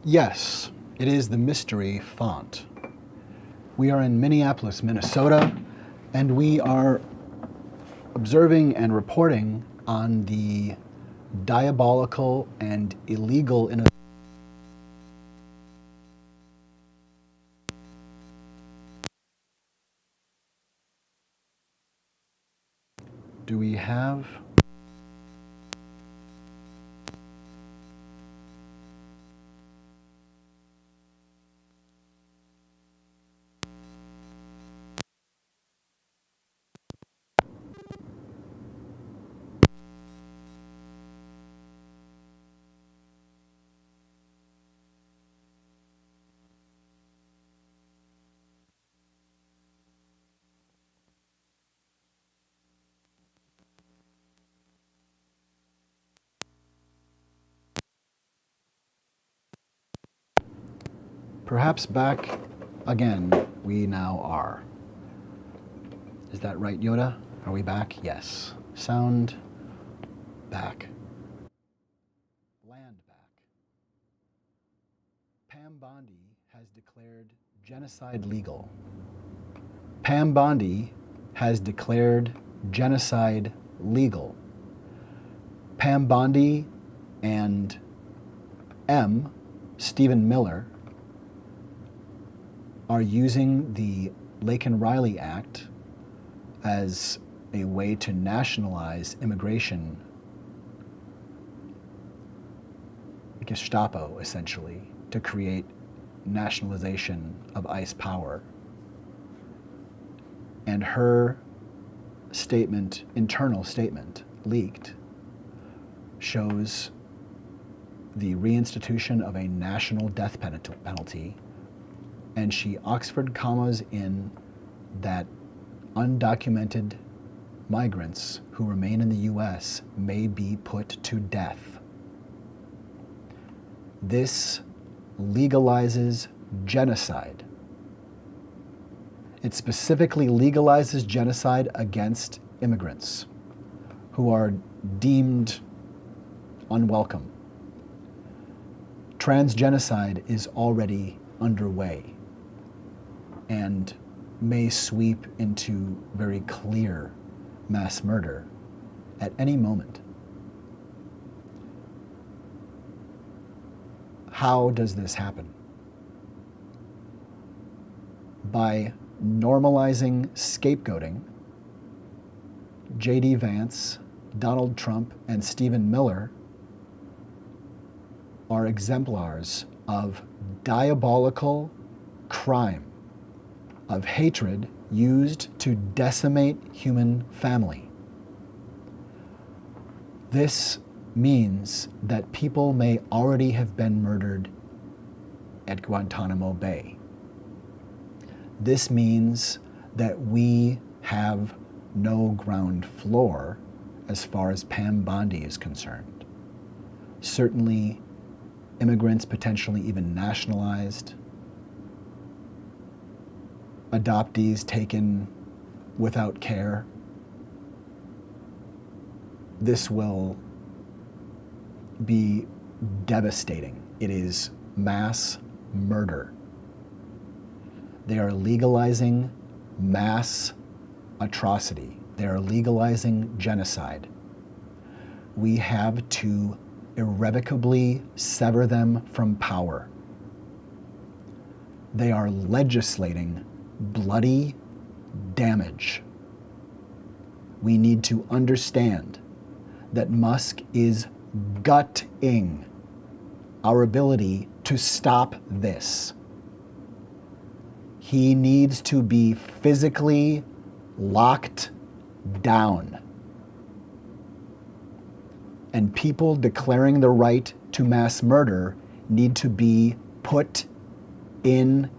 Yes, it is the mystery font. We are in Minneapolis, Minnesota, and we are observing and reporting on the diabolical and illegal innovation. Do we have... Perhaps back again, we now are. Is that right, Yoda? Are we back? Yes. Sound back. Land back. Pam Bondi has declared genocide legal. Pam Bondi has declared genocide legal. Pam Bondi and Stephen Miller, are using the Laken-Riley Act as a way to nationalize immigration, Gestapo, essentially, to create nationalization of ICE power. And her statement, internal statement, leaked, shows the reinstitution of a national death penalty, and she Oxford commas in that undocumented migrants who remain in the U.S. may be put to death. This legalizes genocide. It specifically legalizes genocide against immigrants who are deemed unwelcome. Transgenocide is already underway and may sweep into very clear mass murder at any moment. How does this happen? By normalizing scapegoating, J.D. Vance, Donald Trump, and Stephen Miller are exemplars of diabolical crime, of hatred used to decimate human family. This means that people may already have been murdered at Guantanamo Bay. This means that we have no ground floor as far as Pam Bondi is concerned. Certainly, immigrants potentially even nationalized, adoptees taken without care. This will be devastating. It is mass murder. They are legalizing mass atrocity. They are legalizing genocide. We have to irrevocably sever them from power. They are legislating bloody damage. We need to understand that Musk is gutting our ability to stop this. He needs to be physically locked down. And people declaring the right to mass murder need to be put in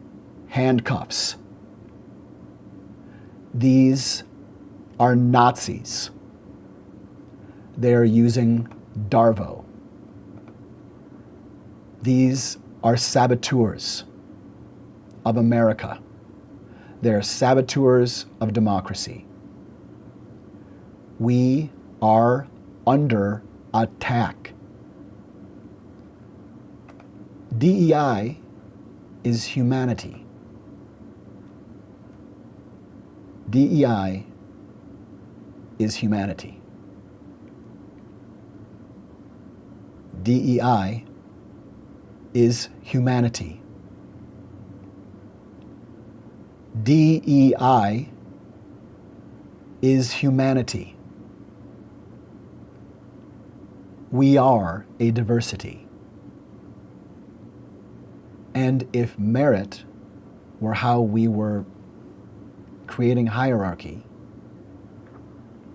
handcuffs. These are Nazis. They are using Darvo. These are saboteurs of America. They are saboteurs of democracy. We are under attack. DEI is humanity. DEI is humanity. DEI is humanity. DEI is humanity. We are a diversity. And if merit were how we were creating hierarchy,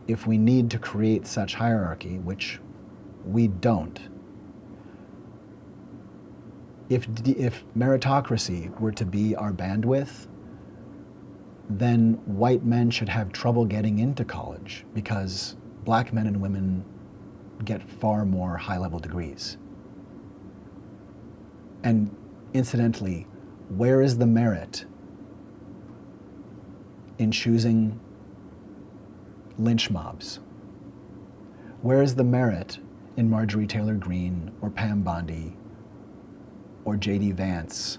if we need to create such hierarchy, which we don't, if meritocracy were to be our bandwidth, then white men should have trouble getting into college because black men and women get far more high-level degrees. And incidentally, where is the merit in choosing lynch mobs? Where is the merit in Marjorie Taylor Greene or Pam Bondi or J.D. Vance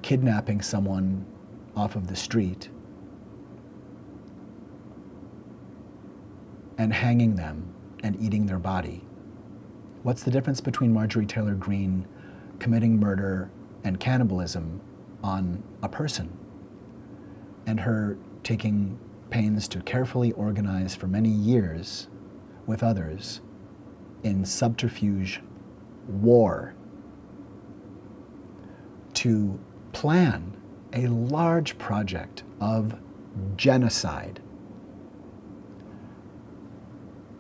kidnapping someone off of the street and hanging them and eating their body? What's the difference between Marjorie Taylor Greene committing murder and cannibalism on a person and her taking pains to carefully organize for many years with others in subterfuge war to plan a large project of genocide?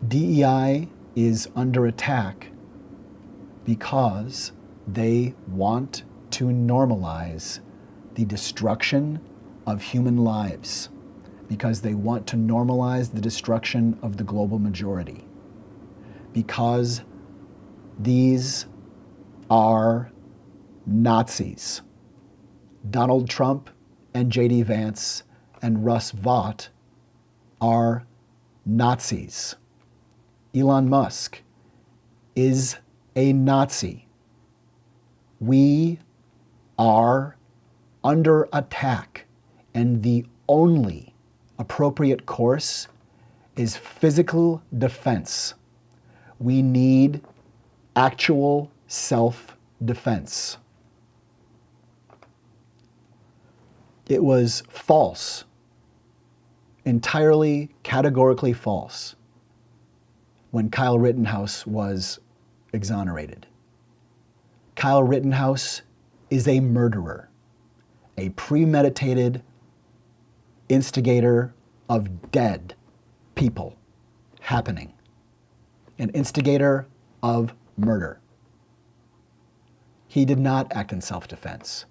DEI is under attack because they want to normalize the destruction of human lives, because they want to normalize the destruction of the global majority, because these are Nazis. Donald Trump and J.D. Vance and Russ Vought are Nazis. Elon Musk is a Nazi. We are under attack, and the only appropriate course is physical defense. We need actual self-defense. It was false, entirely categorically false, when Kyle Rittenhouse was exonerated. Kyle Rittenhouse is a murderer, a premeditated instigator of dead people happening, an instigator of murder. He did not act in self-defense,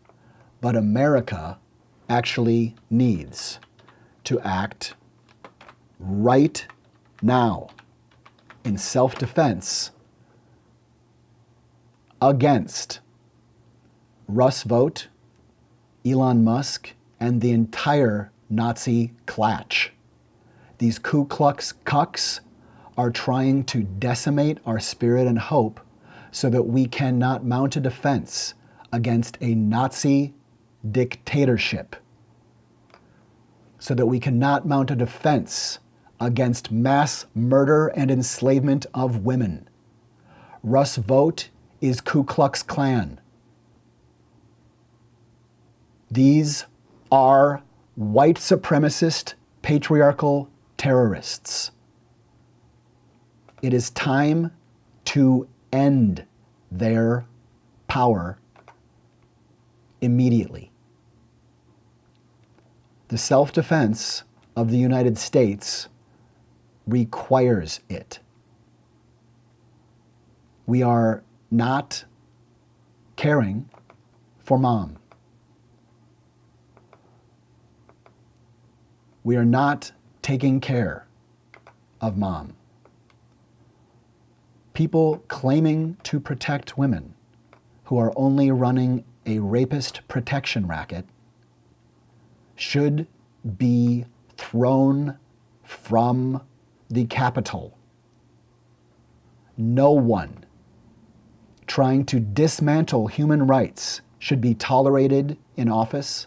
but America actually needs to act right now in self-defense against Russ Vought, Elon Musk, and the entire Nazi klatch. These Ku Klux cucks are trying to decimate our spirit and hope so that we cannot mount a defense against a Nazi dictatorship, so that we cannot mount a defense against mass murder and enslavement of women. Russ Vought is Ku Klux Klan. These are white supremacist, patriarchal terrorists. It is time to end their power immediately. The self-defense of the United States requires it. We are not caring for mom. We are not taking care of mom. People claiming to protect women who are only running a rapist protection racket should be thrown from the Capitol. No one trying to dismantle human rights should be tolerated in office,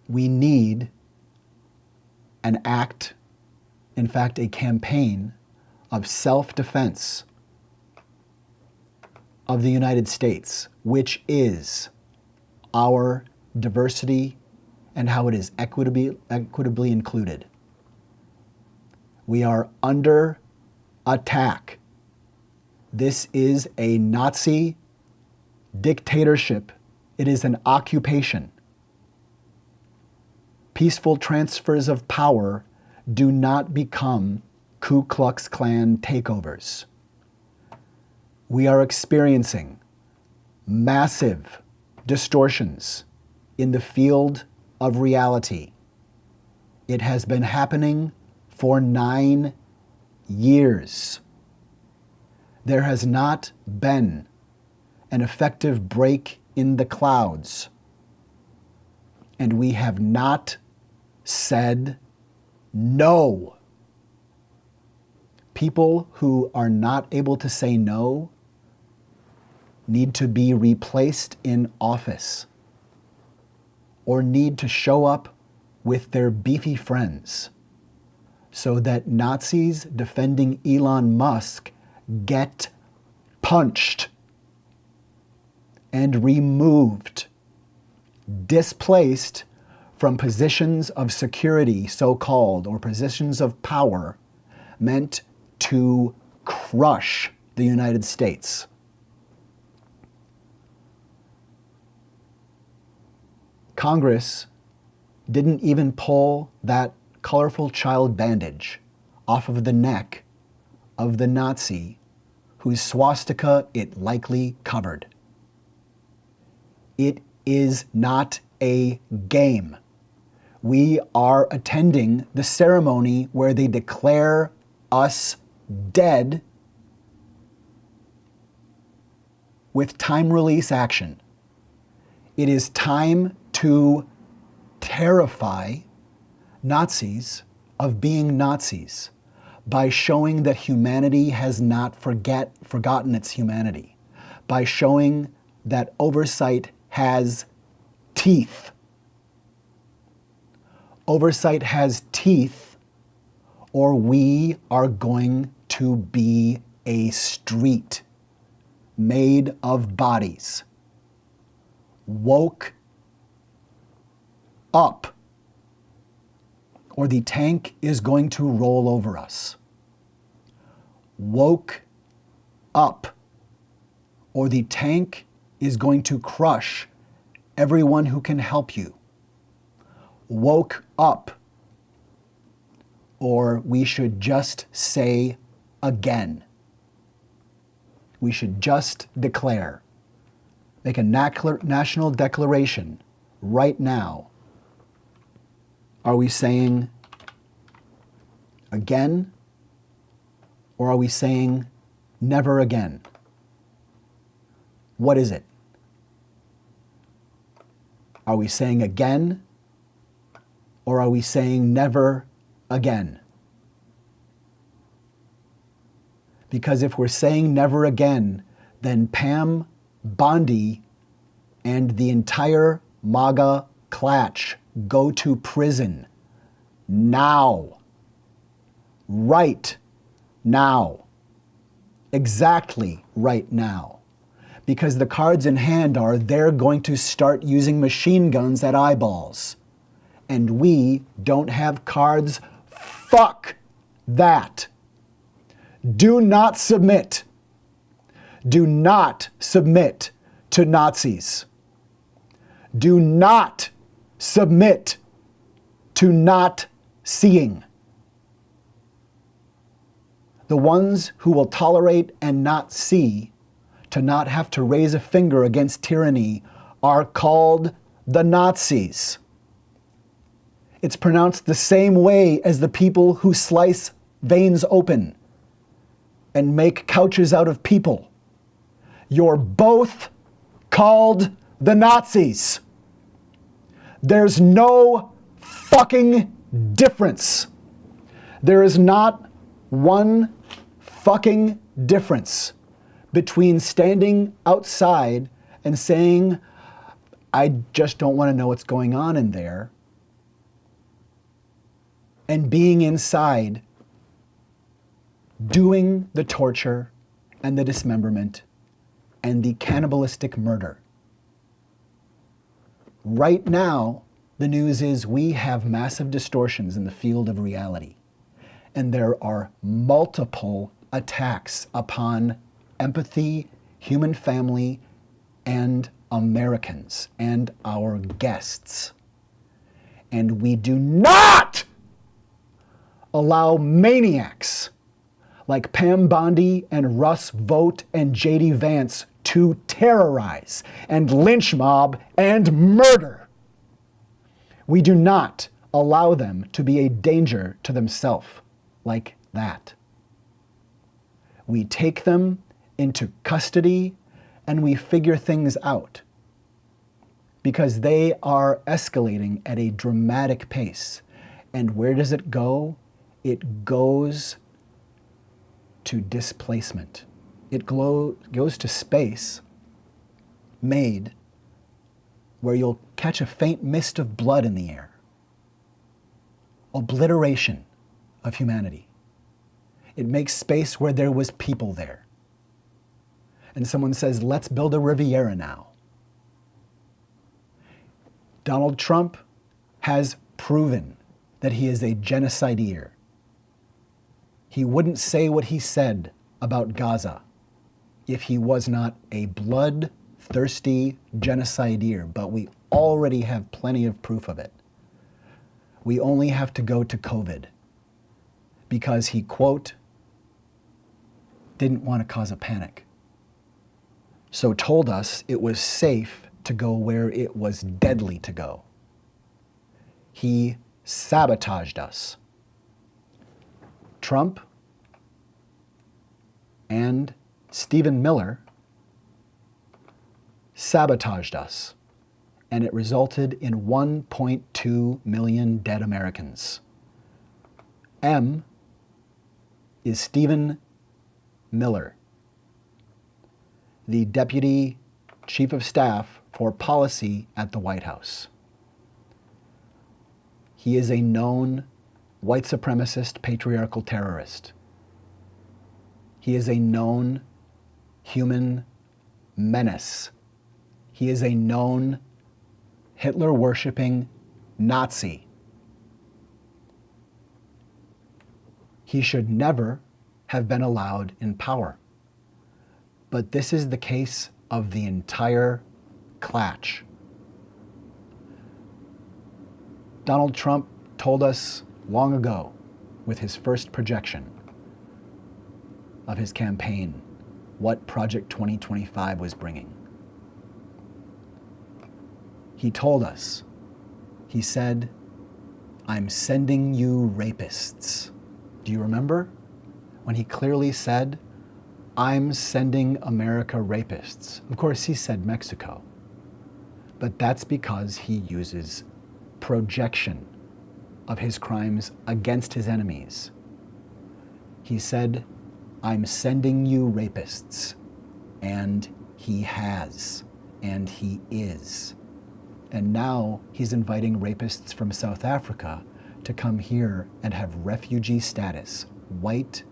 we need an act, in fact, a campaign of self-defense of the United States, which is our diversity and how it is equitably included. We are under attack. This is a Nazi dictatorship. It is an occupation. Peaceful transfers of power do not become Ku Klux Klan takeovers. We are experiencing massive distortions in the field of reality. It has been happening for 9 years. There has not been an effective break in the clouds, and we have not said no. People who are not able to say no need to be replaced in office or need to show up with their beefy friends so that Nazis defending Elon Musk get punched and removed, displaced from positions of security, so-called, or positions of power meant to crush the United States. Congress didn't even pull that colorful child bandage off of the neck of the Nazi whose swastika it likely covered. It is not a game. We are attending the ceremony where they declare us dead with time release action. It is time to terrify Nazis of being Nazis by showing that humanity has not forgotten its humanity, by showing that oversight has teeth. Oversight has teeth, or we are going to be a street made of bodies. Woke up, or the tank is going to roll over us. Woke up, or the tank is going to crush everyone who can help you. Woke up, or we should just say again. We should just declare, make a national declaration right now. Are we saying again, or are we saying never again? What is it? Are we saying again, or are we saying never again? Because if we're saying never again, then Pam Bondi and the entire MAGA clatch go to prison now. Right now. Exactly right now. Because the cards in hand are they're going to start using machine guns at eyeballs. And we don't have cards. Fuck that. Do not submit. Do not submit to Nazis. Do not submit to not seeing. The ones who will tolerate and not see, to not have to raise a finger against tyranny, are called the Nazis. It's pronounced the same way as the people who slice veins open and make couches out of people. You're both called the Nazis. There's no fucking difference. There is not one fucking difference between standing outside and saying, I just don't want to know what's going on in there, and being inside doing the torture and the dismemberment and the cannibalistic murder. Right now, the news is we have massive distortions in the field of reality, and there are multiple attacks upon empathy, human family, and Americans and our guests. And we do not allow maniacs like Pam Bondi and Russ Vought and J.D. Vance to terrorize and lynch mob and murder. We do not allow them to be a danger to themselves like that. We take them into custody and we figure things out because they are escalating at a dramatic pace. And where does it go? It goes to displacement. It goes to space made where you'll catch a faint mist of blood in the air. Obliteration of humanity. It makes space where there was people there. And someone says, let's build a Riviera now. Donald Trump has proven that he is a genocideer. He wouldn't say what he said about Gaza if he was not a bloodthirsty genocideer, but we already have plenty of proof of it. We only have to go to COVID because he, quote, didn't want to cause a panic. So told us it was safe to go where it was deadly to go. He sabotaged us. Trump and Stephen Miller sabotaged us, and it resulted in 1.2 million dead Americans. M is Stephen Miller, the Deputy Chief of Staff for Policy at the White House. He is a known white supremacist patriarchal terrorist. He is a known human menace. He is a known Hitler-worshipping Nazi. He should never have been allowed in power. But this is the case of the entire clatch. Donald Trump told us long ago, with his first projection of his campaign, what Project 2025 was bringing. He told us, he said, I'm sending you rapists. Do you remember? When he clearly said, I'm sending America rapists. Of course, he said Mexico. But that's because he uses projection of his crimes against his enemies. He said, I'm sending you rapists. And he has. And he is. And now he's inviting rapists from South Africa to come here and have refugee status. White,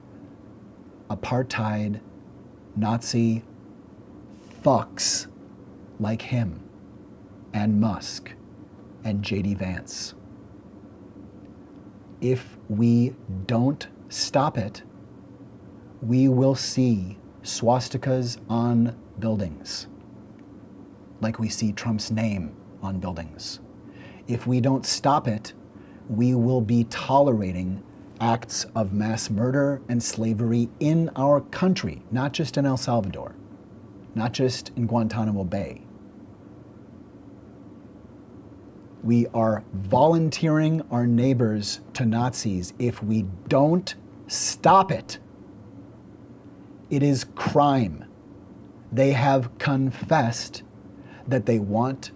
apartheid, Nazi fucks like him and Musk and J.D. Vance. If we don't stop it, we will see swastikas on buildings, like we see Trump's name on buildings. If we don't stop it, we will be tolerating acts of mass murder and slavery in our country, not just in El Salvador, not just in Guantanamo Bay. We are volunteering our neighbors to Nazis if we don't stop it. It is crime. They have confessed that they want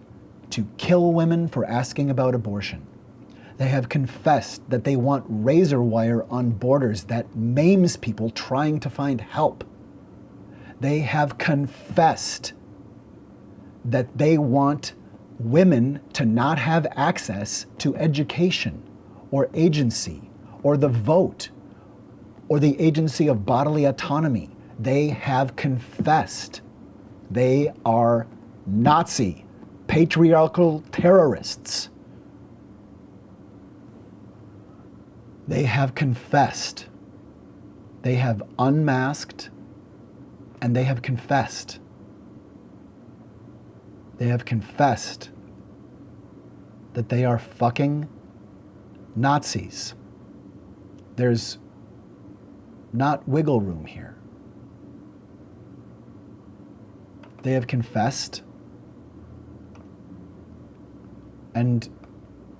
to kill women for asking about abortion. They have confessed that they want razor wire on borders that maims people trying to find help. They have confessed that they want women to not have access to education or agency or the vote or the agency of bodily autonomy. They have confessed. They are Nazi, patriarchal terrorists. They have confessed. They have unmasked, and they have confessed. They have confessed that they are fucking Nazis. There's not wiggle room here. They have confessed, and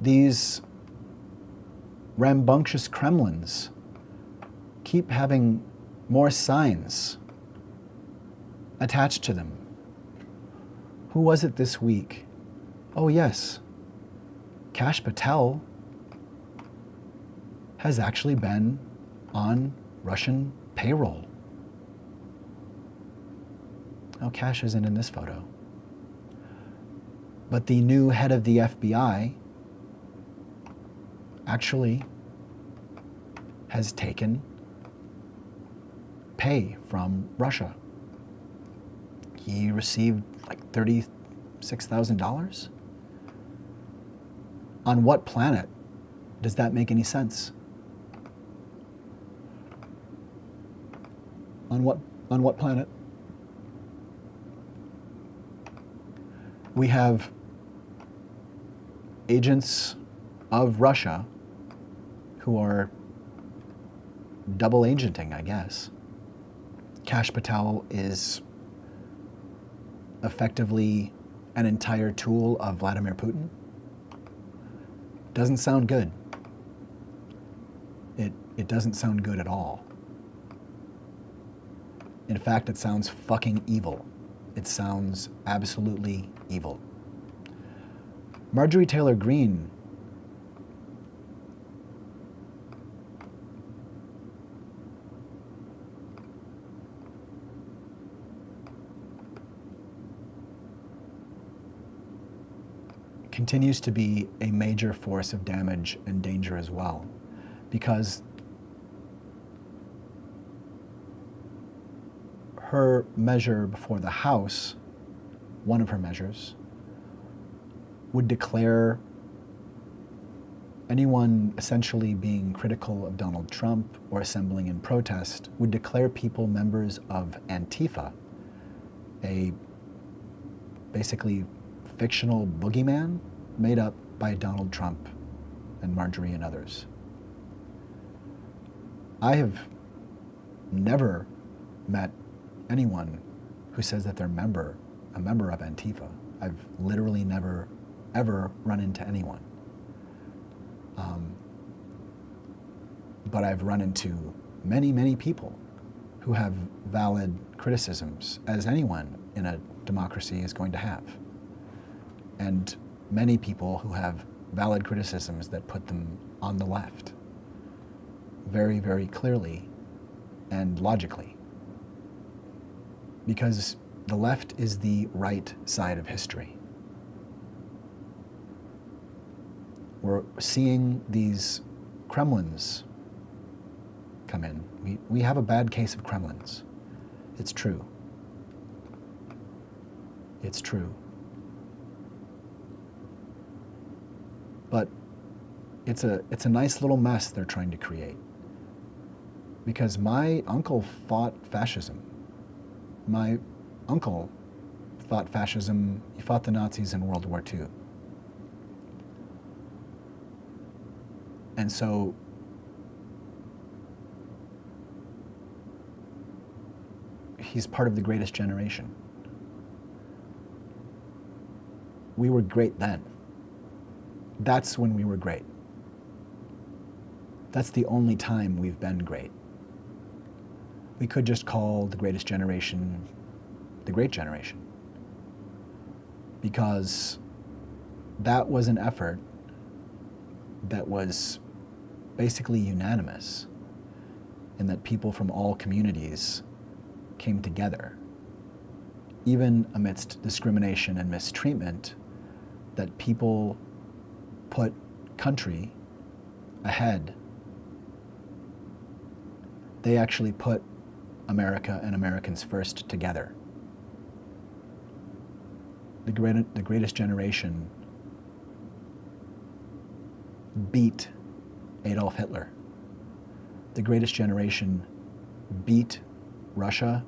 these rambunctious Kremlins keep having more signs attached to them. Who was it this week? Oh yes, Kash Patel has actually been on Russian payroll. Oh, Kash isn't in this photo. But the new head of the FBI actually has taken pay from Russia. He received like $36,000? On what planet does that make any sense? On what planet? We have agents of Russia who are double agenting, I guess. Kash Patel is effectively an entire tool of Vladimir Putin. Doesn't sound good. It doesn't sound good at all. In fact, it sounds fucking evil. It sounds absolutely evil. Marjorie Taylor Greene continues to be a major force of damage and danger as well, because her measure before the House, one of her measures, would declare anyone essentially being critical of Donald Trump or assembling in protest, would declare people members of Antifa, a basically fictional boogeyman made up by Donald Trump and Marjorie and others. I have never met anyone who says that they're a member of Antifa. I've literally never, ever run into anyone. But I've run into many, many people who have valid criticisms, as anyone in a democracy is going to have. And many people who have valid criticisms that put them on the left, very, very clearly and logically. Because the left is the right side of history. We're seeing these Kremlins come in. We have a bad case of Kremlins. It's true. It's true. But it's a nice little mess they're trying to create. Because my uncle fought fascism. My uncle fought fascism. He fought the Nazis in World War II. And so he's part of the greatest generation. We were great then. That's when we were great. That's the only time we've been great. We could just call the greatest generation the Great Generation, because that was an effort that was basically unanimous, in that people from all communities came together even amidst discrimination and mistreatment, that people put country ahead. They actually put America and Americans first together. The greatest generation beat Adolf Hitler. The greatest generation beat Russia.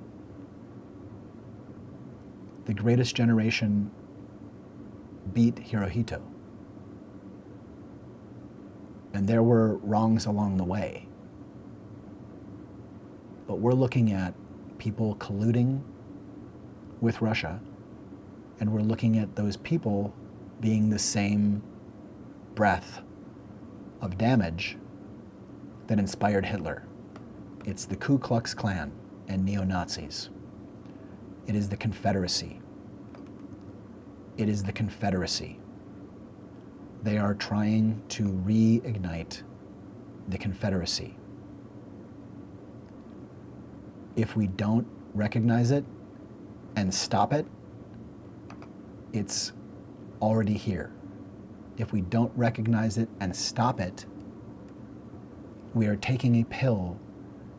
The greatest generation beat Hirohito. And there were wrongs along the way. But we're looking at people colluding with Russia, and we're looking at those people being the same breath of damage that inspired Hitler. It's the Ku Klux Klan and neo-Nazis. It is the Confederacy. It is the Confederacy. They are trying to reignite the Confederacy. If we don't recognize it and stop it, it's already here. If we don't recognize it and stop it, we are taking a pill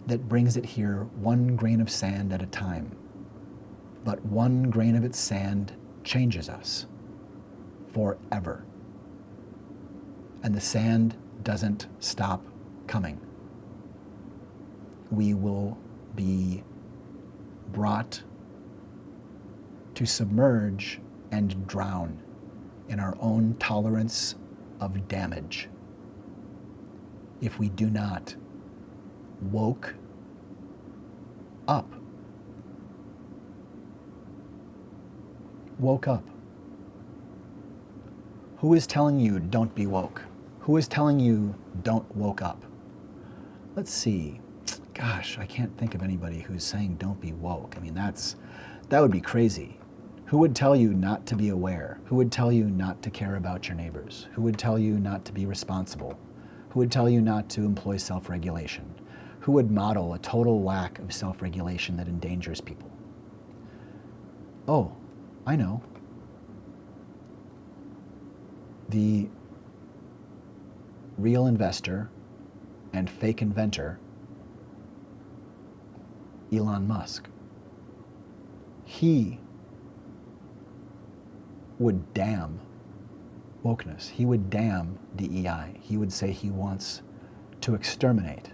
that brings it here one grain of sand at a time. But one grain of its sand changes us forever. And the sand doesn't stop coming. We will be brought to submerge and drown in our own tolerance of damage if we do not woke up. Woke up. Who is telling you don't be woke? Who is telling you don't woke up? Let's see. Gosh, I can't think of anybody who's saying don't be woke. I mean, that would be crazy. Who would tell you not to be aware? Who would tell you not to care about your neighbors? Who would tell you not to be responsible? Who would tell you not to employ self-regulation? Who would model a total lack of self-regulation that endangers people? Oh, I know. The real investor and fake inventor, Elon Musk. He would damn wokeness. He would damn DEI. He would say he wants to exterminate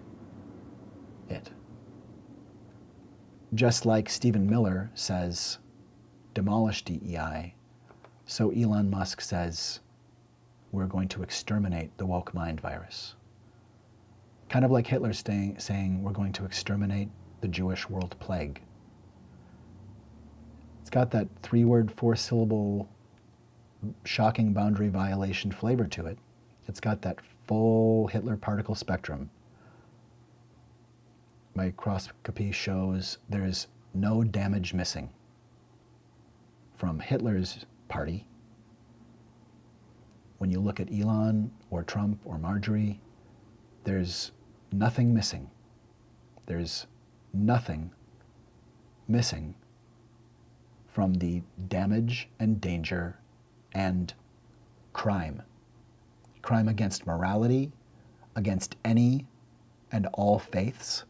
it. Just like Stephen Miller says, demolish DEI, so Elon Musk says, we're going to exterminate the woke mind virus. Kind of like Hitler saying we're going to exterminate the Jewish world plague. It's got that 3-word, 4-syllable, shocking boundary violation flavor to it. It's got that full Hitler particle spectrum. Microscopy shows there's no damage missing from Hitler's party. When you look at Elon or Trump or Marjorie, there's nothing missing. There's nothing missing from the damage and danger and crime. Crime against morality, against any and all faiths,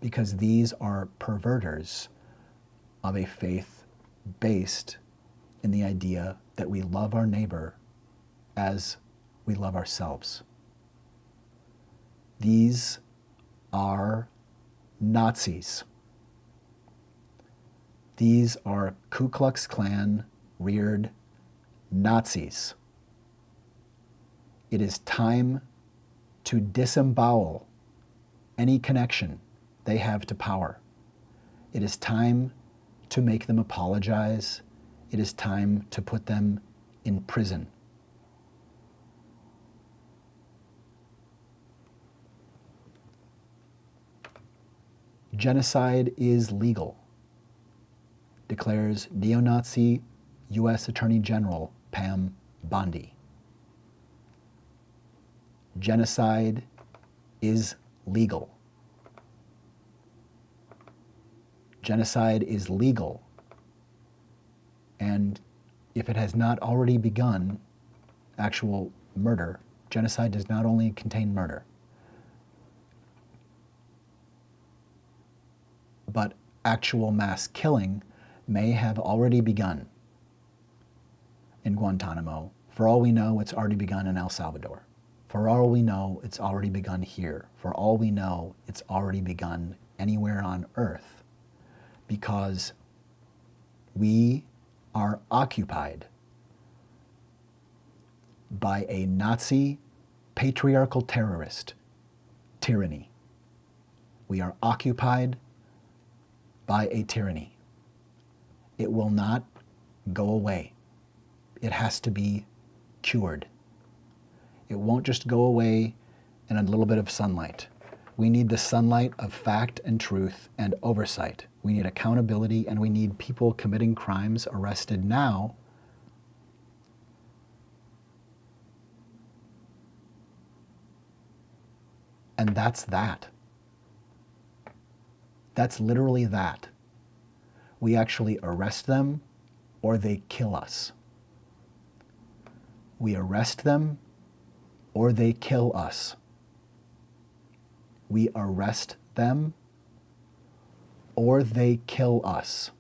because these are perverters of a faith based in the idea that we love our neighbor as we love ourselves. These are Nazis. These are Ku Klux Klan reared Nazis. It is time to disembowel any connection they have to power. It is time to make them apologize. It is time to put them in prison. Genocide is legal, declares neo-Nazi U.S. Attorney General Pam Bondi. Genocide is legal. Genocide is legal, And if it has not already begun, actual murder, genocide does not only contain murder, but actual mass killing may have already begun in Guantanamo. For all we know, it's already begun in El Salvador. For all we know, it's already begun here. For all we know, it's already begun anywhere on Earth, because we are occupied by a Nazi patriarchal terrorist tyranny. We are occupied by a tyranny. It will not go away. It has to be cured. It won't just go away in a little bit of sunlight. We need the sunlight of fact and truth and oversight. We need accountability, and we need people committing crimes arrested now. And that's that. That's literally that. We actually arrest them or they kill us. We arrest them or they kill us. We arrest them or they kill us.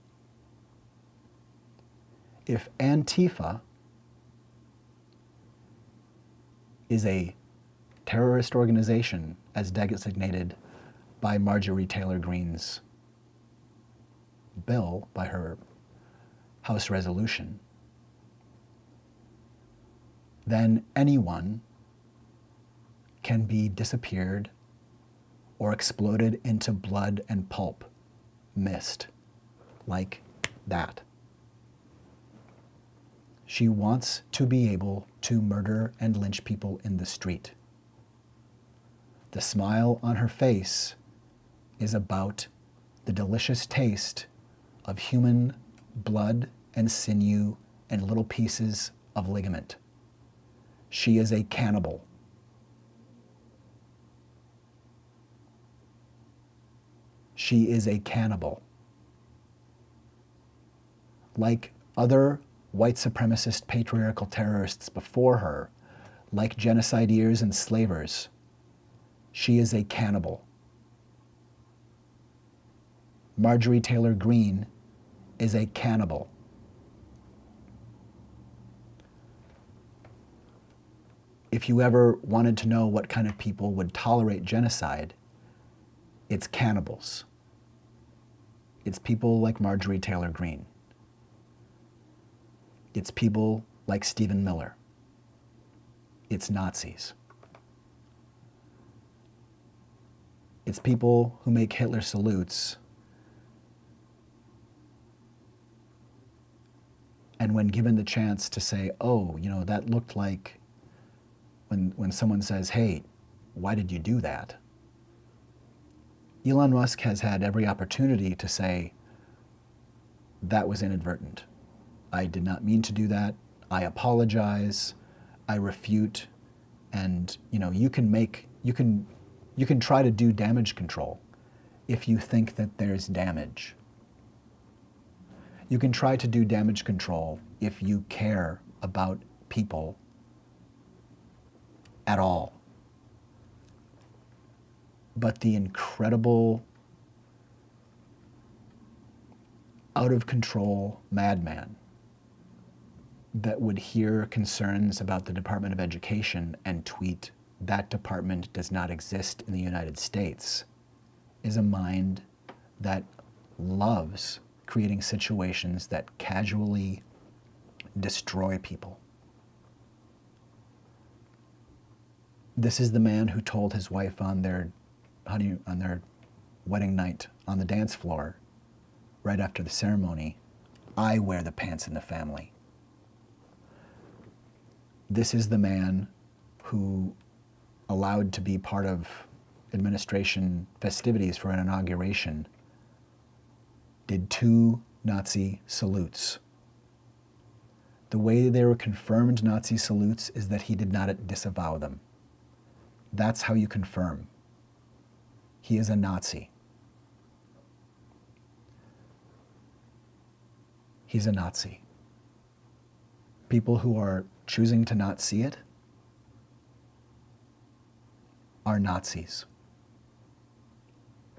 If Antifa is a terrorist organization as designated by Marjorie Taylor Greene's bill, by her House resolution, then anyone can be disappeared or exploded into blood and pulp, mist, like that. She wants to be able to murder and lynch people in the street. The smile on her face is about the delicious taste of human blood and sinew and little pieces of ligament. She is a cannibal. She is a cannibal. Like other white supremacist patriarchal terrorists before her, like genocideers and slavers, she is a cannibal. Marjorie Taylor Greene is a cannibal. If you ever wanted to know what kind of people would tolerate genocide, it's cannibals. It's people like Marjorie Taylor Greene. It's people like Stephen Miller. It's Nazis. It's people who make Hitler salutes, and when given the chance to say, oh, you know, that looked like, when someone says, hey, why did you do that? Elon Musk has had every opportunity to say, that was inadvertent. I did not mean to do that. I apologize. I refute. And you can try to do damage control if you think that there's damage. You can try to do damage control if you care about people at all. But the incredible, out of control madman that would hear concerns about the Department of Education and tweet, that department does not exist in the United States, is a mind that loves creating situations that casually destroy people. This is the man who told his wife on their wedding night on the dance floor, right after the ceremony, I wear the pants in the family. This is the man who allowed to be part of administration festivities for an inauguration, did 2 Nazi salutes. The way they were confirmed Nazi salutes is that he did not disavow them. That's how you confirm. He is a Nazi. He's a Nazi. People who are choosing to not see it are Nazis.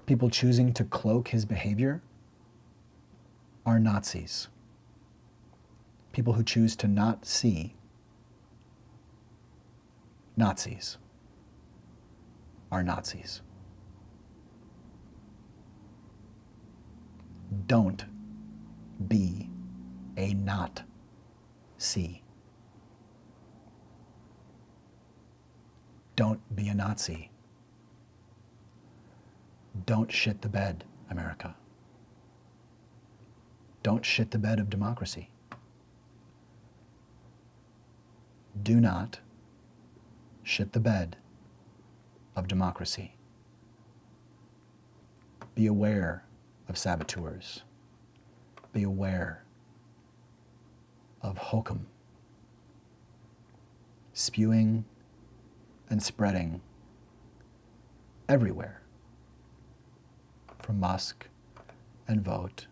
People choosing to cloak his behavior are Nazis. People who choose to not see Nazis are Nazis. Don't be a not see. Don't be a Nazi. Don't shit the bed, America. Don't shit the bed of democracy. Do not shit the bed of democracy. Be aware of saboteurs. Be aware of hokum spewing and spreading everywhere, from Musk and Vote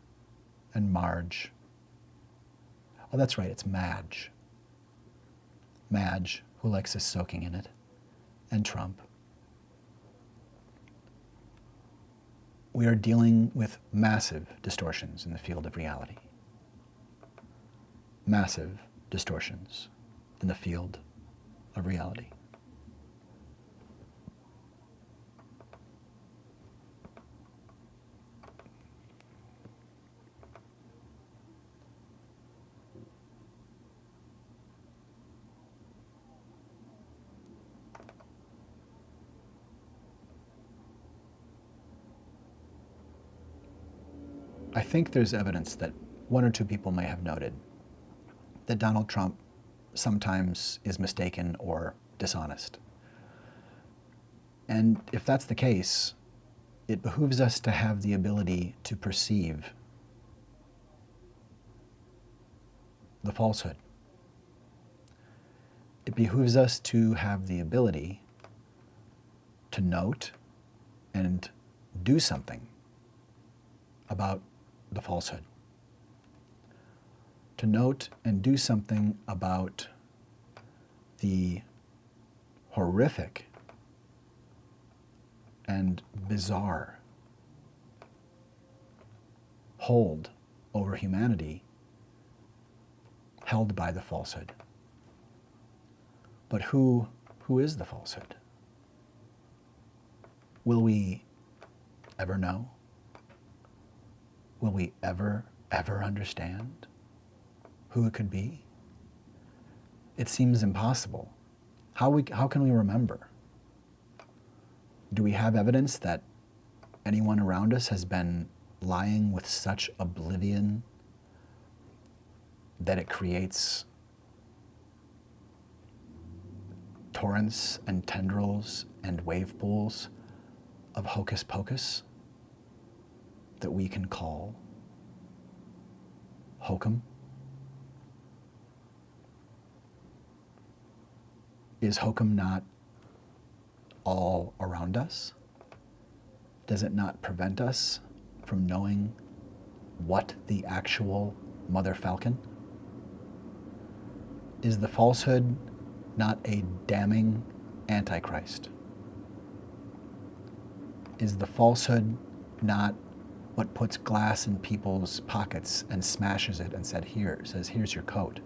and Marge. Oh, that's right, it's Madge. Madge, who likes us soaking in it, and Trump. We are dealing with massive distortions in the field of reality. Massive distortions in the field of reality. I think there's evidence that one or two people may have noted that Donald Trump sometimes is mistaken or dishonest. And if that's the case, it behooves us to have the ability to perceive the falsehood. It behooves us to have the ability to note and do something about the falsehood. To note and do something about the horrific and bizarre hold over humanity held by the falsehood. But who is the falsehood? Will we ever know? Will we ever understand who it could be? It seems impossible. How can we remember? Do we have evidence that anyone around us has been lying with such oblivion that it creates torrents and tendrils and wave pools of hocus pocus that we can call hokum? Is hokum not all around us? Does it not prevent us from knowing what the actual mother falcon? Is the falsehood not a damning antichrist? Is the falsehood not what puts glass in people's pockets and smashes it and says, here's your coat?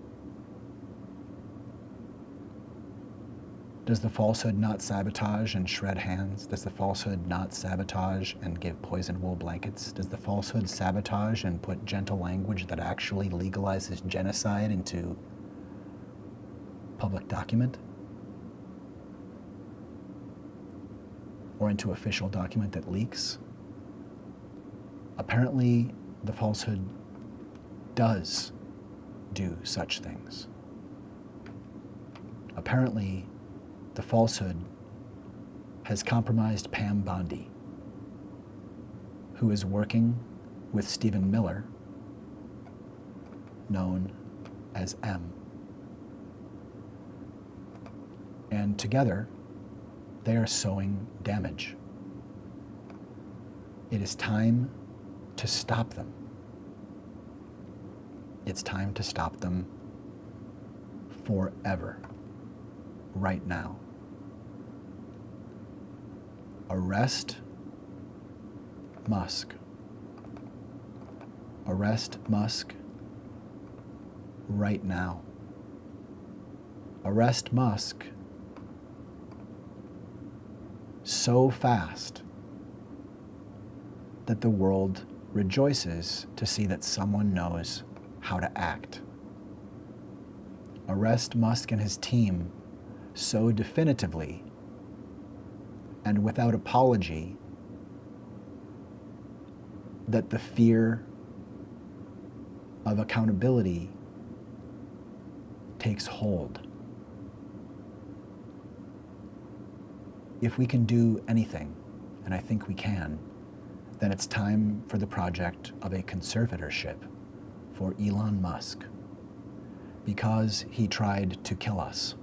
Does the falsehood not sabotage and shred hands? Does the falsehood not sabotage and give poison wool blankets? Does the falsehood sabotage and put gentle language that actually legalizes genocide into public document? Or into official document that leaks? Apparently, the falsehood does do such things. Apparently, the falsehood has compromised Pam Bondi, who is working with Stephen Miller, known as M. And together, they are sowing damage. It is time to stop them. It's time to stop them forever, right now. Arrest Musk. Arrest Musk right now. Arrest Musk so fast that the world rejoices to see that someone knows how to act. Arrest Musk and his team so definitively and without apology that the fear of accountability takes hold. If we can do anything, and I think we can, then it's time for the project of a conservatorship for Elon Musk, because he tried to kill us.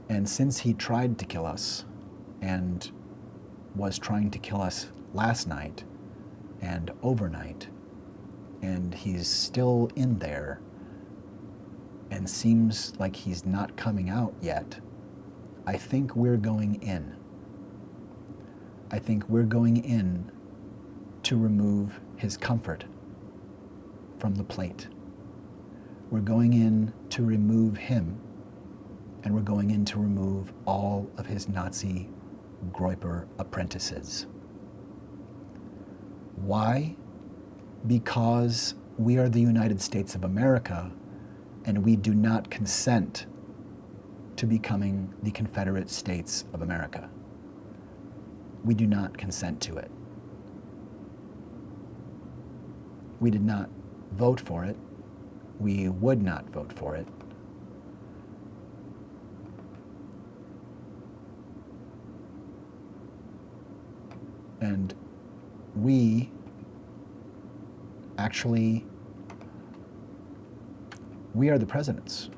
And since he tried to kill us and was trying to kill us last night and overnight, and he's still in there and seems like he's not coming out yet, I think we're going in. I think we're going in to remove his comfort from the plate. We're going in to remove him, and we're going in to remove all of his Nazi Groyper apprentices. Why? Because we are the United States of America, and we do not consent to becoming the Confederate States of America. We do not consent to it. We did not vote for it. We would not vote for it. And we are the presidents.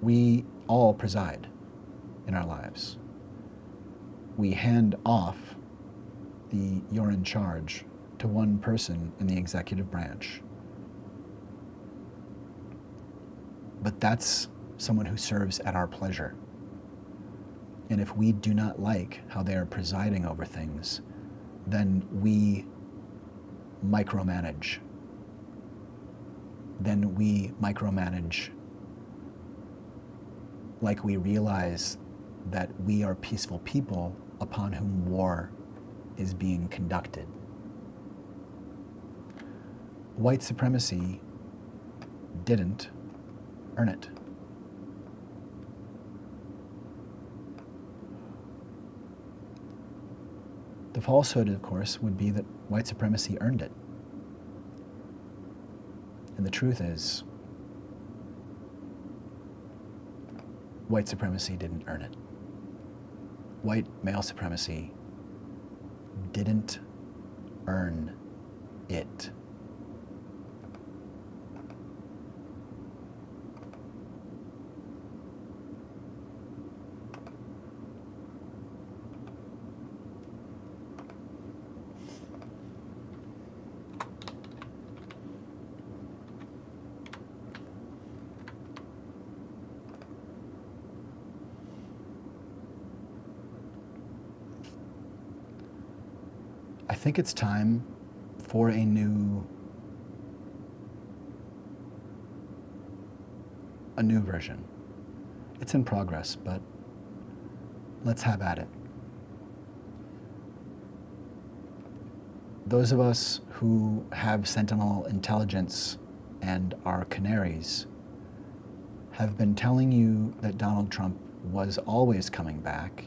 We all preside in our lives. We hand off the "you're in charge" to one person in the executive branch. But that's someone who serves at our pleasure. And if we do not like how they are presiding over things, then we micromanage. Then we micromanage like we realize that we are peaceful people upon whom war is being conducted. White supremacy didn't earn it. The falsehood, of course, would be that white supremacy earned it. And the truth is, white supremacy didn't earn it. White male supremacy didn't earn it. I think it's time for a new version. It's in progress, but let's have at it. Those of us who have Sentinel intelligence and are canaries have been telling you that Donald Trump was always coming back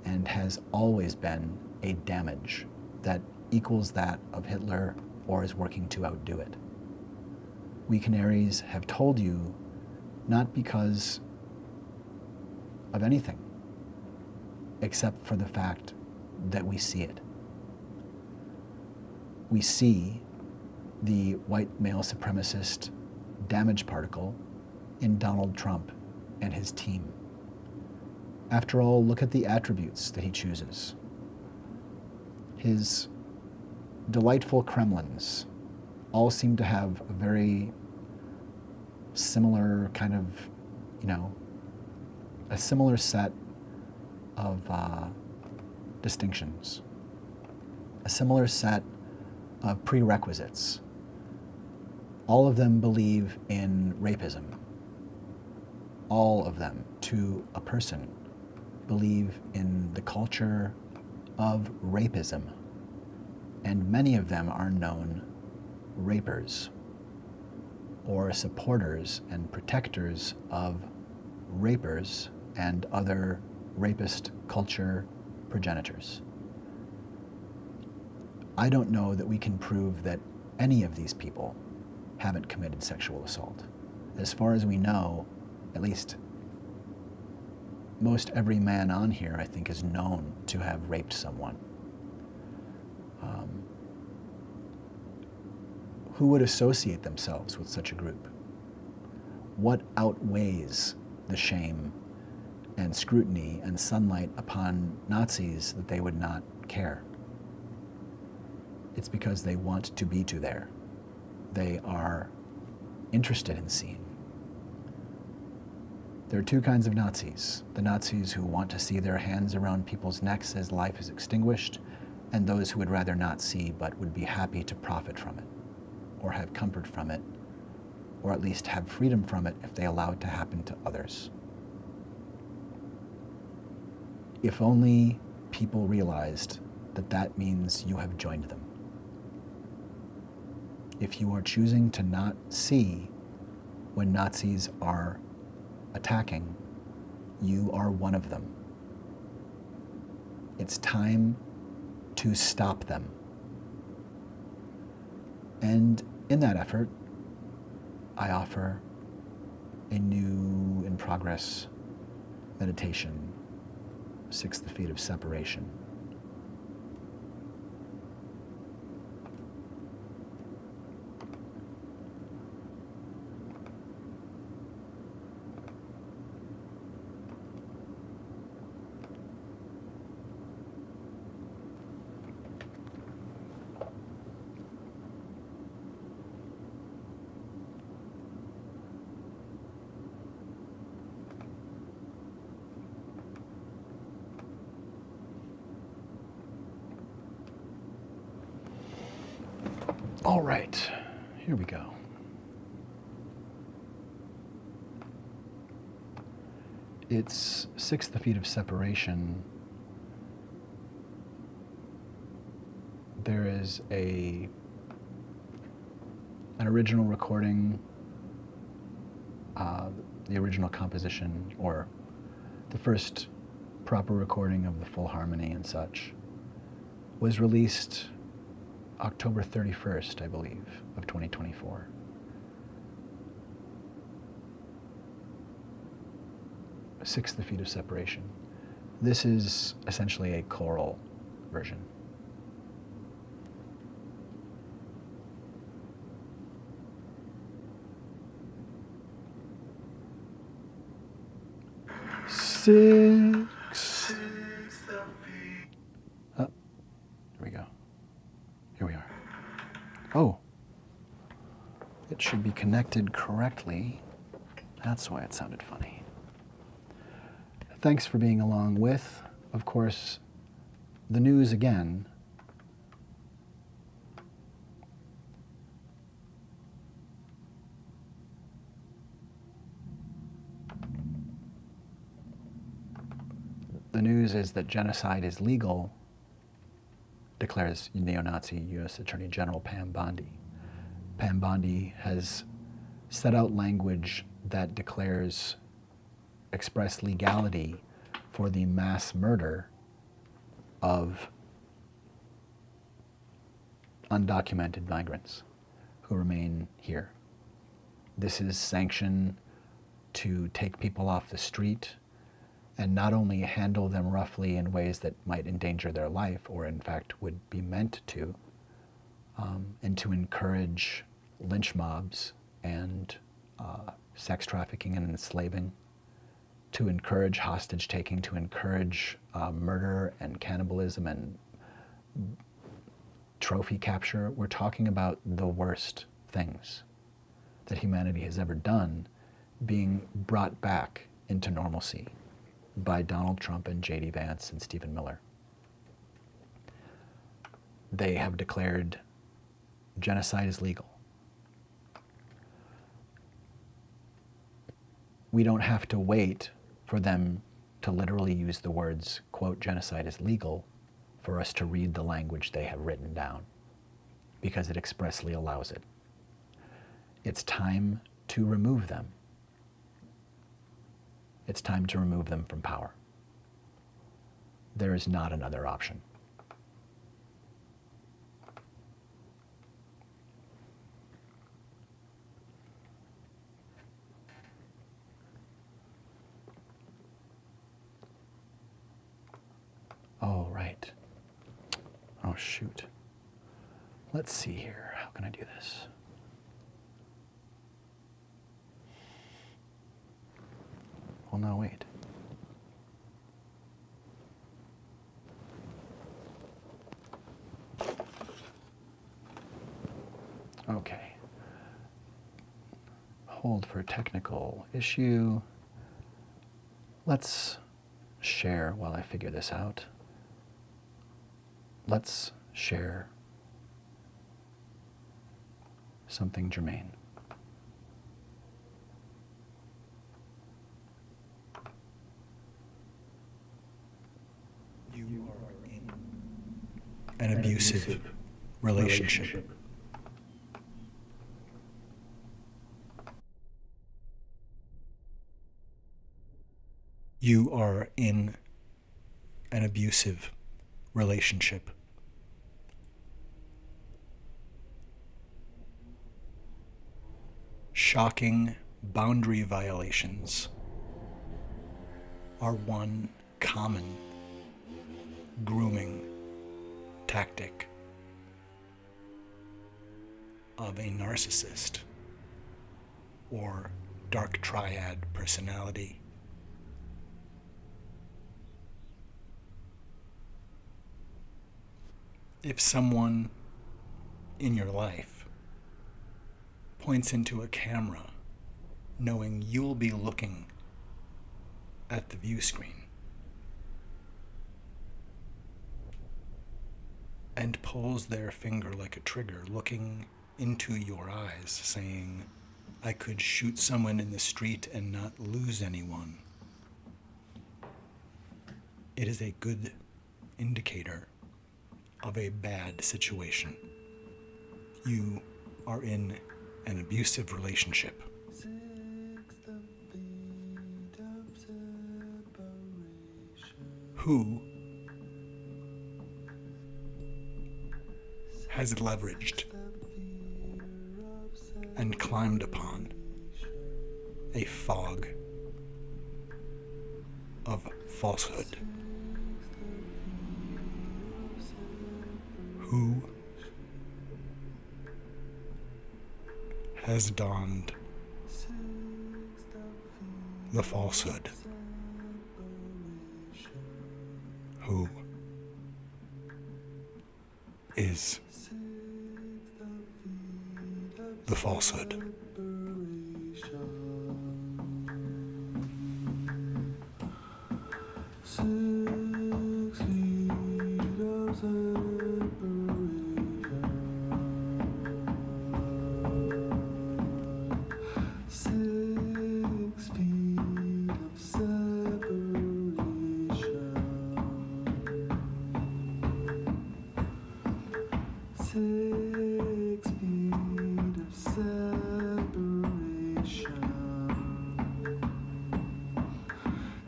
and has always been a damage that equals that of Hitler or is working to outdo it. We canaries have told you not because of anything, except for the fact that we see it. We see the white male supremacist damage particle in Donald Trump and his team. After all, look at the attributes that he chooses. His delightful Kremlins all seem to have a very similar kind of, a similar set of distinctions, a similar set of prerequisites. All of them believe in rapism. All of them, to a person, believe in the culture of rapism. And many of them are known rapers, or supporters and protectors of rapers and other rapist culture progenitors. I don't know that we can prove that any of these people haven't committed sexual assault. As far as we know, at least most every man on here, I think, is known to have raped someone. Who would associate themselves with such a group? What outweighs the shame and scrutiny and sunlight upon Nazis that they would not care? It's because they want to be there. They are interested in seeing. There are two kinds of Nazis: the Nazis who want to see their hands around people's necks as life is extinguished, and those who would rather not see but would be happy to profit from it, or have comfort from it, or at least have freedom from it if they allow it to happen to others. If only people realized that that means you have joined them. If you are choosing to not see when Nazis are attacking, you are one of them. It's time to stop them. And in that effort, I offer a new in progress meditation, 6 feet of separation. All right, here we go. It's 6 feet of separation. There is an original recording, the original composition, or the first proper recording of the full harmony and such, was released October 31st, I believe, of 2024. Six feet of separation. This is essentially a choral version. Six. Oh, here we go. Here we are. Oh, it should be connected correctly. That's why it sounded funny. Thanks for being along with, of course, the news again. The news is that genocide is legal, declares neo-Nazi U.S. Attorney General Pam Bondi. Pam Bondi has set out language that declares express legality for the mass murder of undocumented migrants who remain here. This is sanction to take people off the street and not only handle them roughly in ways that might endanger their life, or in fact would be meant to, and to encourage lynch mobs and sex trafficking and enslaving, to encourage hostage taking, to encourage murder and cannibalism and trophy capture. We're talking about the worst things. that humanity has ever done being brought back into normalcy by Donald Trump and J.D. Vance and Stephen Miller. They have declared genocide is legal. We don't have to wait for them to literally use the words, quote, genocide is legal, for us to read the language they have written down, because it expressly allows it. It's time to remove them. It's time to remove them from power. There is not another option. Oh, right. Oh, shoot. Let's see here. How can I do this? Well, no, wait. Okay. Hold for technical issue. Let's share while I figure this out. Let's share something germane. You are in an abusive relationship. You are in an abusive relationship. Shocking boundary violations are one common grooming tactic of a narcissist or dark triad personality. If someone in your life points into a camera knowing you'll be looking at the view screen and pulls their finger like a trigger, looking into your eyes, saying, I could shoot someone in the street and not lose anyone, it is a good indicator of a bad situation. You are in an abusive relationship. Who has leveraged and climbed upon a fog of falsehood? Who has donned the falsehood? Who is the falsehood?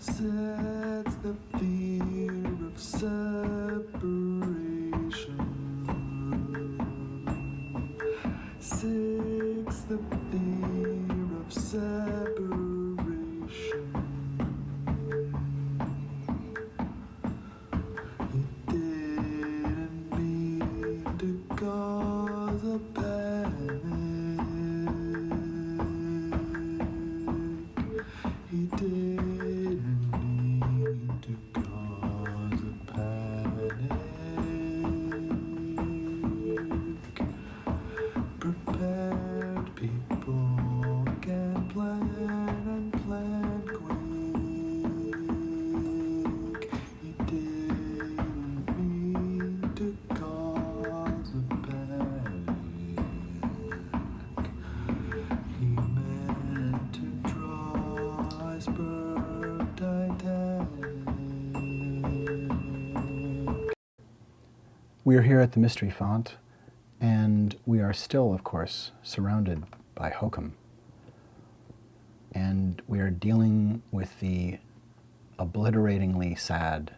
Sets the fear of separation. Six, the fear of separation. He didn't mean to cause a panic. He didn't need to cause a panic. Prepared people We are here at the Mystery Font, and we are still, of course, surrounded by hokum. And we are dealing with the obliteratingly sad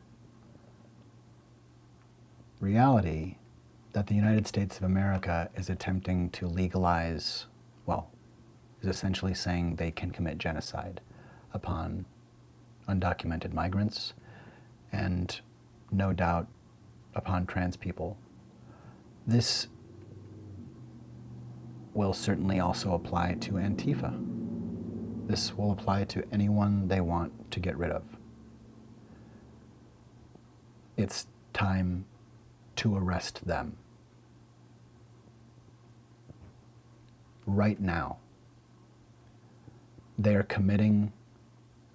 reality that the United States of America is attempting to legalize, well, is essentially saying they can commit genocide upon undocumented migrants and, no doubt, upon trans people. This will certainly also apply to Antifa. This will apply to anyone they want to get rid of. It's time to arrest them. Right now. They are committing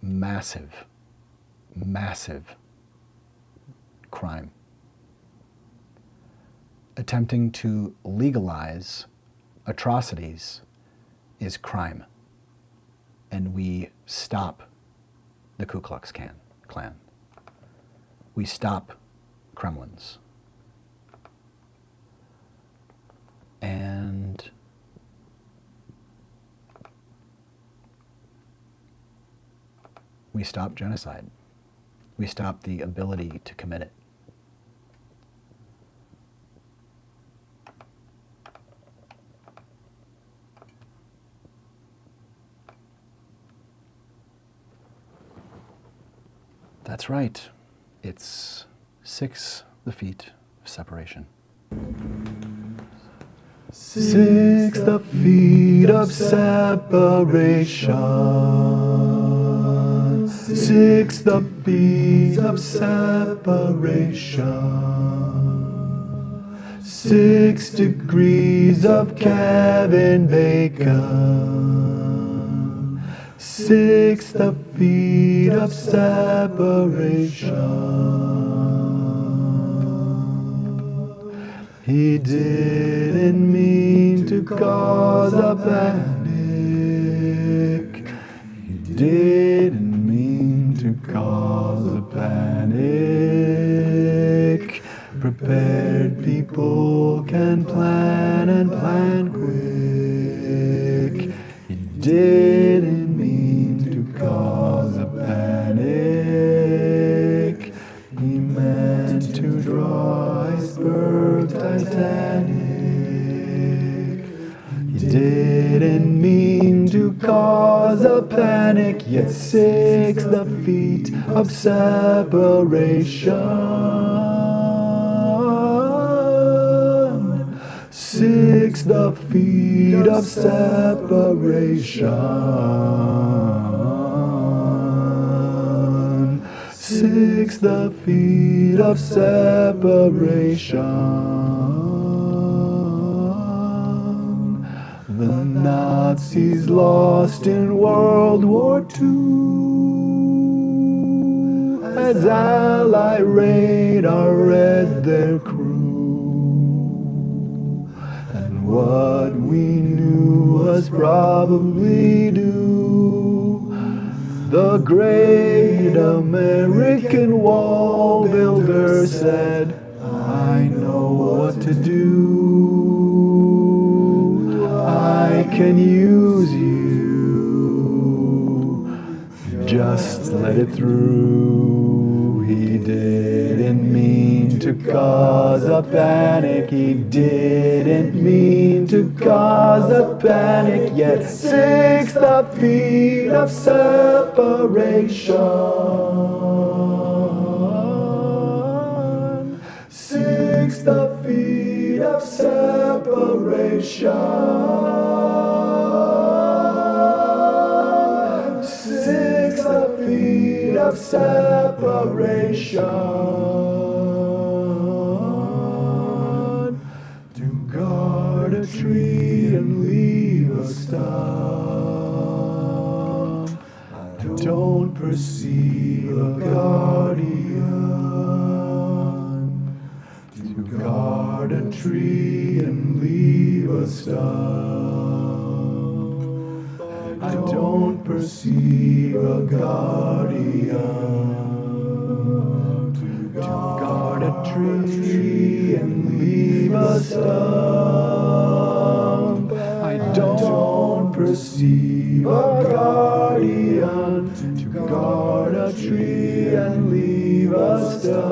massive, massive crime. Attempting to legalize atrocities is crime. And we stop the Ku Klux Klan. We stop Kremlins. And we stop genocide. We stop the ability to commit it. That's right. It's 6 the feet of separation. 6 the feet of separation. 6 the feet of separation. 6 degrees of Kevin Bacon. 6 the feet of separation. He didn't mean to cause a panic. He didn't mean to cause a panic. Prepared people can plan and plan quick. He didn't mean to cause a panic. He meant to draw iceberg Titanic. He didn't mean to cause a panic, yet 6 the feet of separation. 6 the feet of separation. 6 the feet of separation. The Nazis lost in World War II as Allied radar read their crew. And what we knew was probably due. The great American wall builder said, I know what to do. I can use you. Just let it through. He didn't mean to cause a panic. He didn't mean to cause a panic. Yet 6 the feet of separation. 6 the feet of separation. 6 the feet of separation. To guard a tree and leave a stump. I don't perceive a guardian. To guard a tree and leave a stump. I don't perceive a guardian. To guard a tree and leave a stump. I don't perceive a guardian to guard a tree and leave a stump.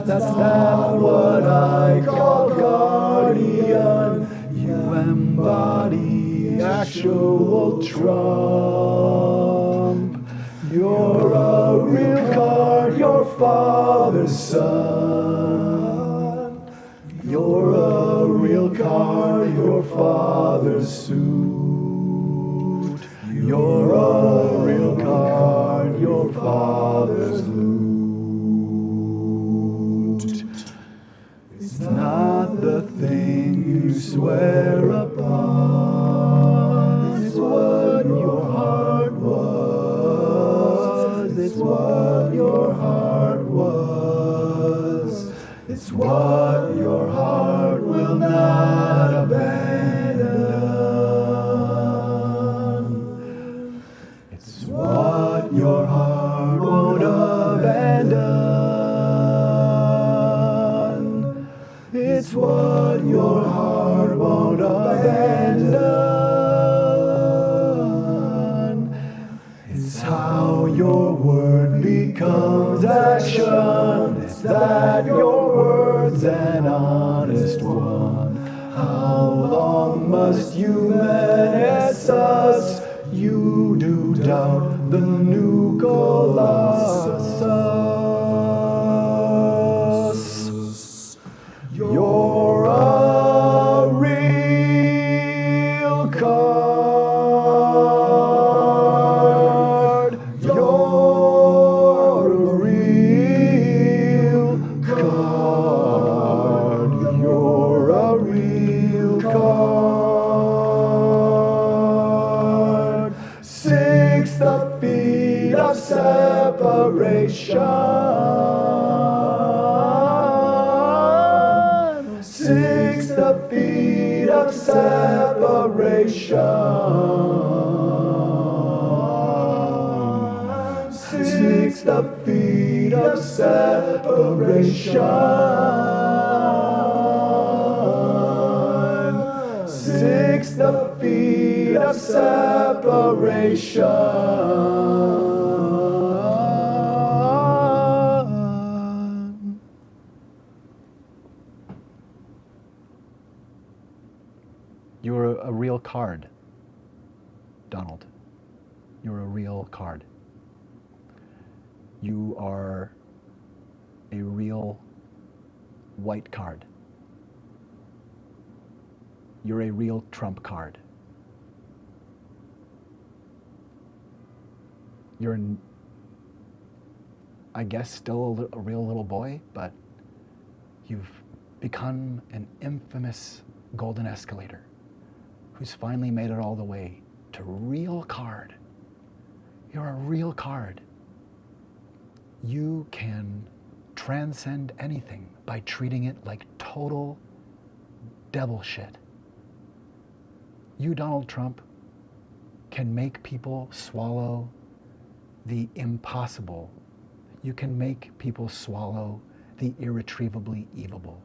That's not what I call guardian. You embody actual Trump. You're a real card, your father's son. You're a real card, your father's suit. You're a real card, your father's loot. It's not the thing you swear upon. It's what your heart was. It's what your heart was. It's what your heart will not abandon. It's what your heart won't abandon. It's what your heart won't abandon. It's how your word becomes action. It's that your word's an honest one. How long must you menace us? You do doubt the new Colossus. You're a real card. You're a real card. You're a real card. 6 the feet of separation. 6 the feet of separation. 6 the feet of separation. 6 the feet of separation. You're a real card, Donald. You're a real card. You are a real white card. You're a real Trump card. You're, I guess, still a real little boy, but you've become an infamous golden escalator who's finally made it all the way to real card. You're a real card. You can transcend anything by treating it like total devil shit. You, Donald Trump, can make people swallow the impossible. You can make people swallow the irretrievably evil.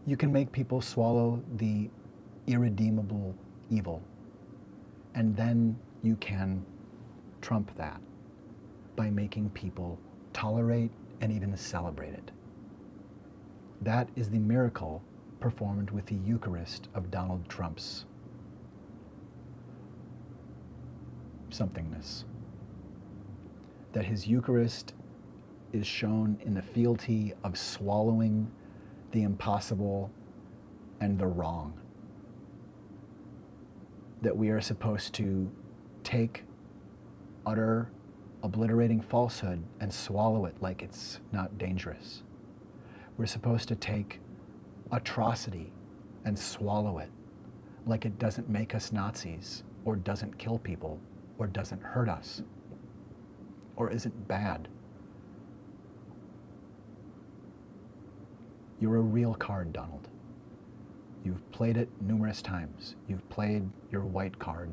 You can make people swallow the irredeemable evil. And then you can trump that by making people tolerate and even celebrate it. That is the miracle performed with the Eucharist of Donald Trump's somethingness. That his Eucharist is shown in the fealty of swallowing the impossible and the wrong. That we are supposed to take utter, obliterating falsehood and swallow it like it's not dangerous. We're supposed to take atrocity and swallow it like it doesn't make us Nazis, or doesn't kill people, or doesn't hurt us, or isn't bad. You're a real card, Donald. You've played it numerous times. You've played your white card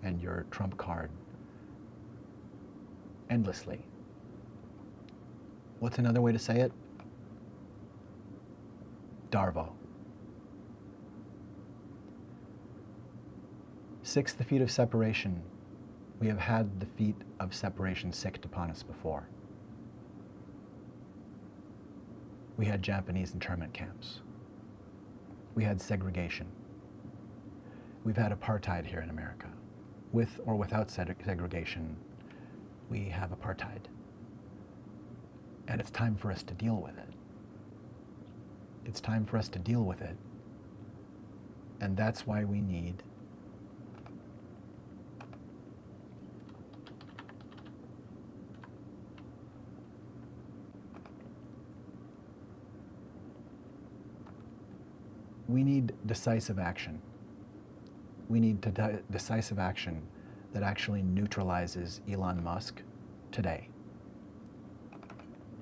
and your Trump card endlessly. What's another way to say it? Darvo. 6 the feet of separation. We have had the feet of separation sicked upon us before. We had Japanese internment camps. We had segregation. We've had apartheid here in America. With or without segregation, we have apartheid. And it's time for us to deal with it. It's time for us to deal with it. And that's why we need decisive action. We need decisive action that actually neutralizes Elon Musk today.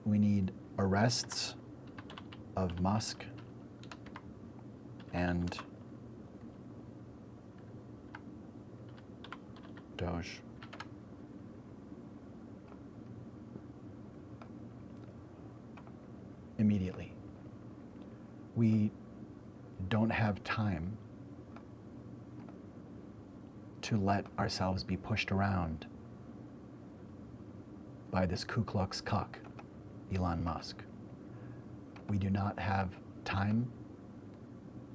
We need arrests of Musk and Doge. Immediately. We don't have time to let ourselves be pushed around by this Ku Klux cuck, Elon Musk. We do not have time,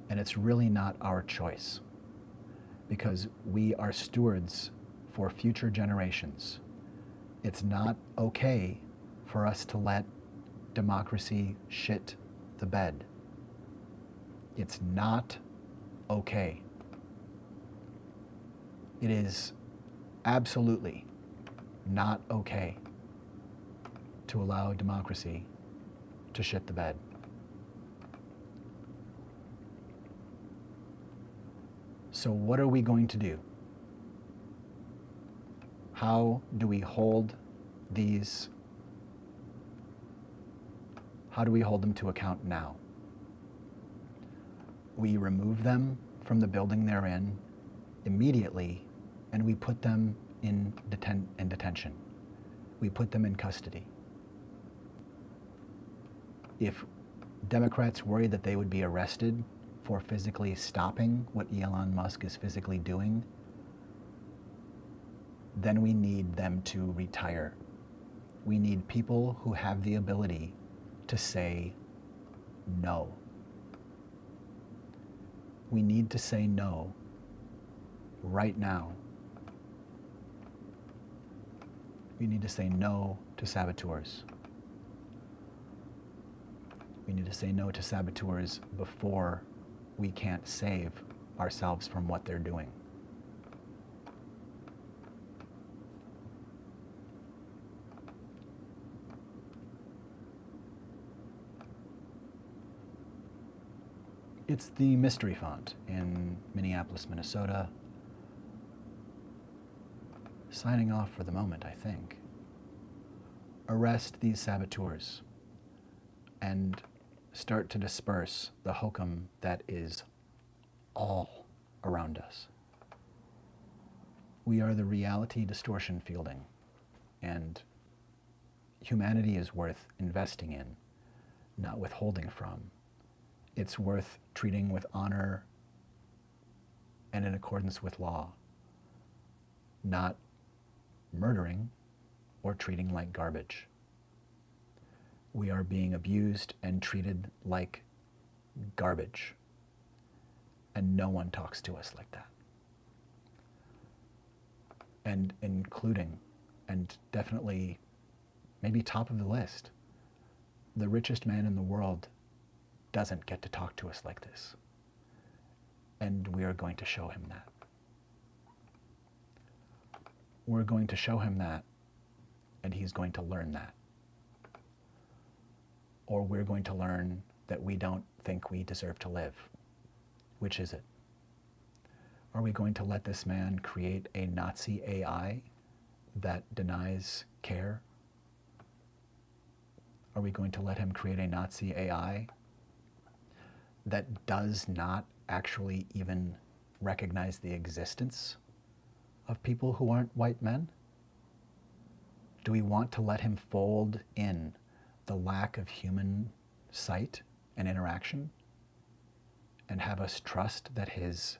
and it's really not our choice, because we are stewards for future generations. It's not okay for us to let democracy shit the bed. It's not okay. It is absolutely not okay to allow democracy to shit the bed. So what are we going to do? How do we hold them to account now? We remove them from the building they're in immediately, and we put them in detention. We put them in custody. If Democrats worry that they would be arrested for physically stopping what Elon Musk is physically doing, then we need them to retire. We need people who have the ability to say no. We need to say no right now. We need to say no to saboteurs. We need to say no to saboteurs before we can't save ourselves from what they're doing. It's the mystery font in Minneapolis, Minnesota. Signing off for the moment, I think. Arrest these saboteurs and start to disperse the hokum that is all around us. We are the reality distortion fielding, and humanity is worth investing in, not withholding from. It's worth treating with honor and in accordance with law, not murdering or treating like garbage. We are being abused and treated like garbage, and no one talks to us like that. And including, and definitely maybe top of the list, the richest man in the world doesn't get to talk to us like this. And we are going to show him that. We're going to show him that, and he's going to learn that. Or we're going to learn that we don't think we deserve to live. Which is it? Are we going to let this man create a Nazi AI that denies care? Are we going to let him create a Nazi AI that does not actually even recognize the existence of people who aren't white men? Do we want to let him fold in the lack of human sight and interaction and have us trust that his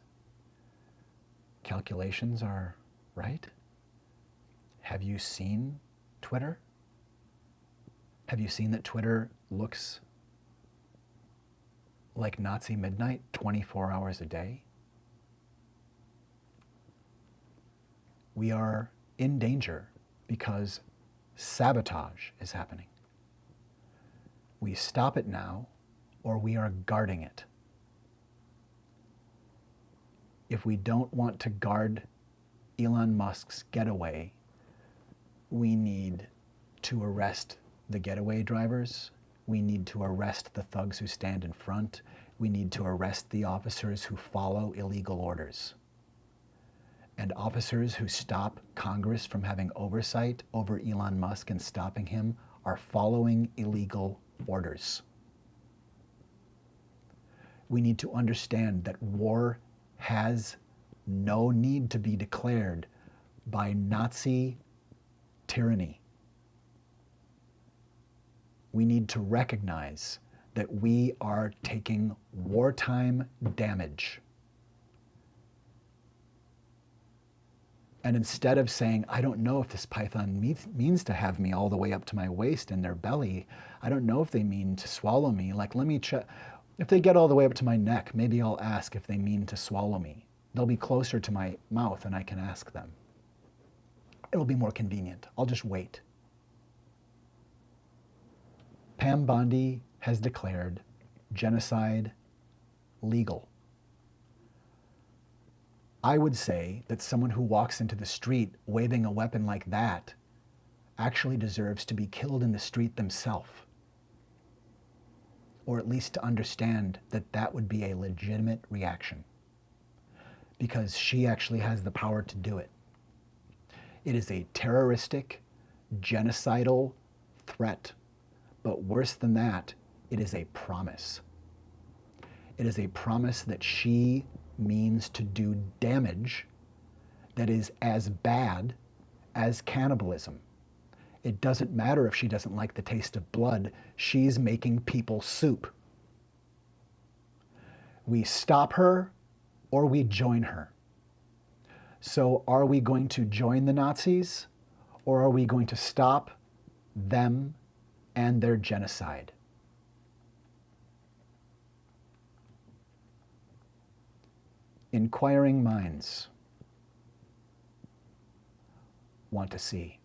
calculations are right? Have you seen Twitter? Have you seen that Twitter looks like Nazi midnight 24 hours a day? We are in danger because sabotage is happening. We stop it now, or we are guarding it. If we don't want to guard Elon Musk's getaway, we need to arrest the getaway drivers. We need to arrest the thugs who stand in front. We need to arrest the officers who follow illegal orders. And officers who stop Congress from having oversight over Elon Musk and stopping him are following illegal orders. We need to understand that war has no need to be declared by Nazi tyranny. We need to recognize that we are taking wartime damage. And instead of saying, I don't know if this python means to have me all the way up to my waist in their belly, I don't know if they mean to swallow me, like let me check. If they get all the way up to my neck, maybe I'll ask if they mean to swallow me. They'll be closer to my mouth and I can ask them. It'll be more convenient. I'll just wait. Pam Bondi has declared genocide legal. I would say that someone who walks into the street waving a weapon like that actually deserves to be killed in the street themselves. Or at least to understand that that would be a legitimate reaction. Because she actually has the power to do it. It is a terroristic, genocidal threat. But worse than that, it is a promise. It is a promise that she means to do damage that is as bad as cannibalism. It doesn't matter if she doesn't like the taste of blood, she's making people soup. We stop her or we join her. So are we going to join the Nazis or are we going to stop them and their genocide? Inquiring minds want to see.